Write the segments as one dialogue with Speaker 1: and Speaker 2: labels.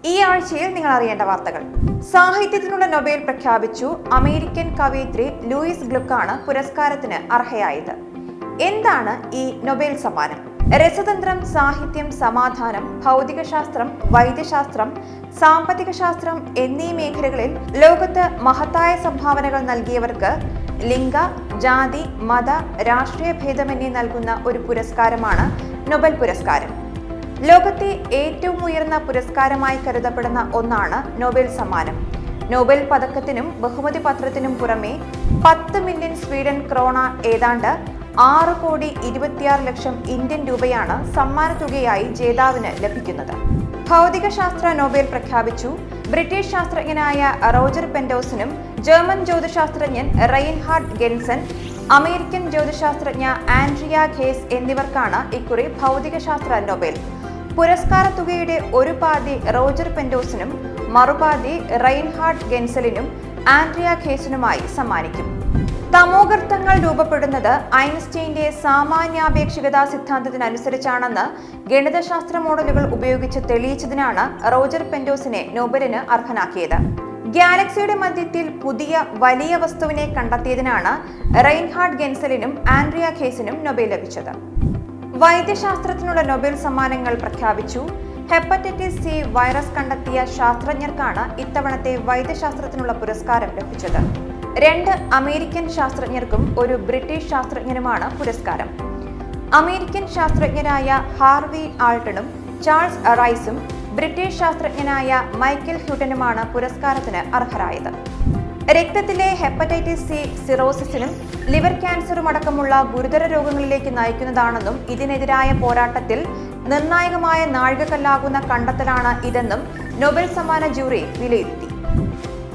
Speaker 1: ഈ ആഴ്ചയിൽ നിങ്ങൾ അറിയേണ്ട വാർത്തകൾ. സാഹിത്യത്തിനുള്ള നൊബേൽ പ്രഖ്യാപിച്ചു. അമേരിക്കൻ കവയിത്രി ലൂയിസ് ഗ്ലുക്കാണ് പുരസ്കാരത്തിന് അർഹയായത്. എന്താണ് ഈ നൊബേൽ സമ്മാനം? രസതന്ത്രം, സാഹിത്യം, സമാധാനം, ഭൗതികശാസ്ത്രം, വൈദ്യശാസ്ത്രം, സാമ്പത്തിക ശാസ്ത്രം എന്നീ മേഖലകളിൽ ലോകത്ത് മഹത്തായ സംഭാവനകൾ നൽകിയവർക്ക് ലിംഗ, ജാതി, മത, രാഷ്ട്രീയ ഭേദമന്യേ നൽകുന്ന ഒരു പുരസ്കാരമാണ് നൊബേൽ പുരസ്കാരം. ലോകത്തെ ഏറ്റവും ഉയർന്ന പുരസ്കാരമായി കരുതപ്പെടുന്ന ഒന്നാണ് നൊബേൽ സമ്മാനം. നൊബേൽ പതക്കത്തിനും ബഹുമതി പത്രത്തിനും പുറമെ 10 മില്യൺ സ്വീഡൻ ക്രോണ, ഏതാണ്ട് 6,26,00,000 ഇന്ത്യൻ രൂപയാണ് സമ്മാനത്തുകയായി ജേതാവിന് ലഭിക്കുന്നത്. ഭൗതികശാസ്ത്ര നൊബേൽ പ്രഖ്യാപിച്ചു. ബ്രിട്ടീഷ് ശാസ്ത്രജ്ഞനായ റോജർ പെൻറോസിനും ജർമ്മൻ ജ്യോതിശാസ്ത്രജ്ഞൻ റെയിൻഹാർഡ് ഗെൻസൺ, അമേരിക്കൻ ജ്യോതിശാസ്ത്രജ്ഞ ആൻഡ്രിയ ഖേസ് എന്നിവർക്കാണ് ഇക്കുറി ഭൗതികശാസ്ത്ര നൊബേൽ. പുരസ്കാര തുകയുടെ ഒരു പാതി റോജർ പെൻറോസിനും മറുപാതി റെയിൻഹാർഡ് ഗെൻസലിനും ആൻഡ്രിയ ഖേസിനുമായി സമ്മാനിക്കും. തമോഗർത്തങ്ങൾ രൂപപ്പെടുന്നത് ഐൻസ്റ്റൈന്റെ സാമാന്യാപേക്ഷികതാ സിദ്ധാന്തത്തിനനുസരിച്ചാണെന്ന് ഗണിതശാസ്ത്ര മോഡലുകൾ ഉപയോഗിച്ച് തെളിയിച്ചതിനാണ് റോജർ പെൻറോസിനെ നൊബേലിന് അർഹനാക്കിയത്. ഗാലക്സിയുടെ മധ്യത്തിൽ പുതിയ വലിയ വസ്തുവിനെ കണ്ടെത്തിയതിനാണ് റെയിൻഹാർഡ് ഗെൻസലിനും ആൻഡ്രിയ ഖേസിനും നൊബേൽ ലഭിച്ചത്. വൈദ്യശാസ്ത്രത്തിനുള്ള നൊബേൽ സമ്മാനങ്ങൾ പ്രഖ്യാപിച്ചു. ഹെപ്പറ്റൈറ്റിസ് സി വൈറസ് കണ്ടെത്തിയ ശാസ്ത്രജ്ഞർക്കാണ് ഇത്തവണത്തെ വൈദ്യശാസ്ത്രത്തിനുള്ള പുരസ്കാരം ലഭിച്ചത്. 2 അമേരിക്കൻ ശാസ്ത്രജ്ഞർക്കും ഒരു ബ്രിട്ടീഷ് ശാസ്ത്രജ്ഞനുമാണ് പുരസ്കാരം. അമേരിക്കൻ ശാസ്ത്രജ്ഞരായ ഹാർവി ആൾട്ടണും ചാൾസ് റൈസും ബ്രിട്ടീഷ് ശാസ്ത്രജ്ഞനായ മൈക്കൽ ഹ്യൂട്ടനുമാണ് പുരസ്കാരത്തിന് അർഹരായത്. രക്തത്തിലെ ഹെപ്പറ്റൈറ്റിസ് സി സിറോസിസിനും ലിവർ ക്യാൻസറും അടക്കമുള്ള ഗുരുതര രോഗങ്ങളിലേക്ക് നയിക്കുന്നതാണെന്നും ഇതിനെതിരായ പോരാട്ടത്തിൽ നിർണായകമായ നാഴികക്കല്ലാകുന്ന കണ്ടെത്തലാണ് ഇതെന്നും നൊബേൽ സമ്മാന ജൂറി വിലയിരുത്തി.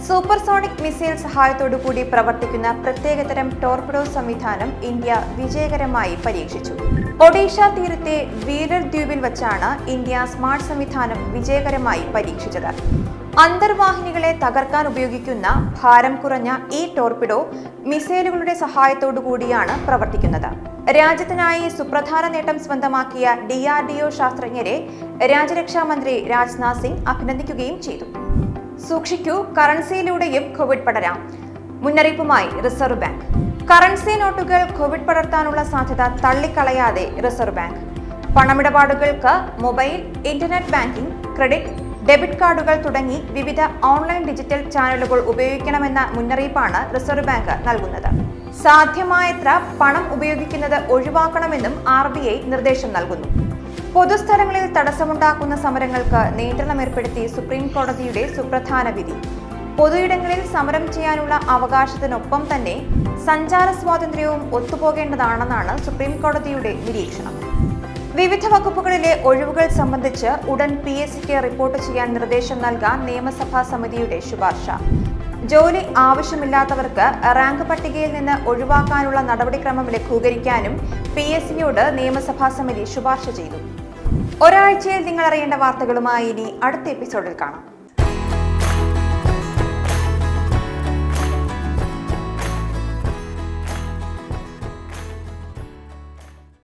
Speaker 1: സൂപ്പർസോണിക് മിസൈൽ സഹായത്തോടുകൂടി പ്രവർത്തിക്കുന്ന പ്രത്യേകതരം ടോർപിഡോ സംവിധാനം ഇന്ത്യ വിജയകരമായി പരീക്ഷിച്ചു. ഒഡീഷ തീരത്തെ വീരർ ദ്വീപിൽ വച്ചാണ് ഇന്ത്യ സ്മാർട്ട് സംവിധാനം വിജയകരമായി പരീക്ഷിച്ചത്. അന്തർവാഹിനികളെ തകർക്കാൻ ഉപയോഗിക്കുന്ന ഭാരം കുറഞ്ഞ ഈ ടോർപിഡോ മിസൈലുകളുടെ സഹായത്തോടുകൂടിയാണ് പ്രവർത്തിക്കുന്നത്. രാജ്യത്തിനായി സുപ്രധാന നേട്ടം സ്വന്തമാക്കിയ DRDO ശാസ്ത്രജ്ഞരെ രാജ്യരക്ഷാ മന്ത്രി രാജ്നാഥ് സിംഗ് അഭിനന്ദിക്കുകയും ചെയ്തു. സൂക്ഷിക്കൂ, കറൻസിയിലൂടെയും കോവിഡ് പടരാം. മുന്നറിയിപ്പുമായി റിസർവ് ബാങ്ക്. കറൻസി നോട്ടുകൾ കോവിഡ് പടർത്താനുള്ള സാധ്യത തള്ളിക്കളയാതെ റിസർവ് ബാങ്ക്. പണമിടപാടുകൾക്ക് mobile, internet banking, credit, debit കാർഡുകൾ തുടങ്ങി വിവിധ ഓൺലൈൻ ഡിജിറ്റൽ ചാനലുകൾ ഉപയോഗിക്കണമെന്ന മുന്നറിയിപ്പാണ് റിസർവ് ബാങ്ക് നൽകുന്നത്. സാധ്യമായത്ര പണം ഉപയോഗിക്കുന്നത് ഒഴിവാക്കണമെന്നും RBI നിർദ്ദേശം നൽകുന്നു. പൊതുസ്ഥലങ്ങളിൽ തടസ്സമുണ്ടാക്കുന്ന സമരങ്ങൾക്ക് നിയന്ത്രണം ഏർപ്പെടുത്തി സുപ്രീം കോടതിയുടെ സുപ്രധാന വിധി. പൊതുയിടങ്ങളിൽ സമരം ചെയ്യാനുള്ള അവകാശത്തിനൊപ്പം തന്നെ സഞ്ചാര സ്വാതന്ത്ര്യവും ഒത്തുപോകേണ്ടതാണെന്നാണ് സുപ്രീം കോടതിയുടെ നിരീക്ഷണം. വിവിധ വകുപ്പുകളിലെ ഒഴിവുകൾ സംബന്ധിച്ച് ഉടൻ PSCക്ക് റിപ്പോർട്ട് ചെയ്യാൻ നിർദ്ദേശം നൽകാൻ നിയമസഭാ സമിതിയുടെ ശുപാർശ. ജോലി ആവശ്യമില്ലാത്തവർക്ക് റാങ്ക് പട്ടികയിൽ നിന്ന് ഒഴിവാക്കാനുള്ള നടപടിക്രമം ലഘൂകരിക്കാനും PSCയോട് നിയമസഭാ സമിതി ശുപാർശ ചെയ്തു. ഒരാഴ്ചയിൽ നിങ്ങൾ അറിയേണ്ട വാർത്തകളുമായി ഇനി അടുത്ത എപ്പിസോഡിൽ കാണാം.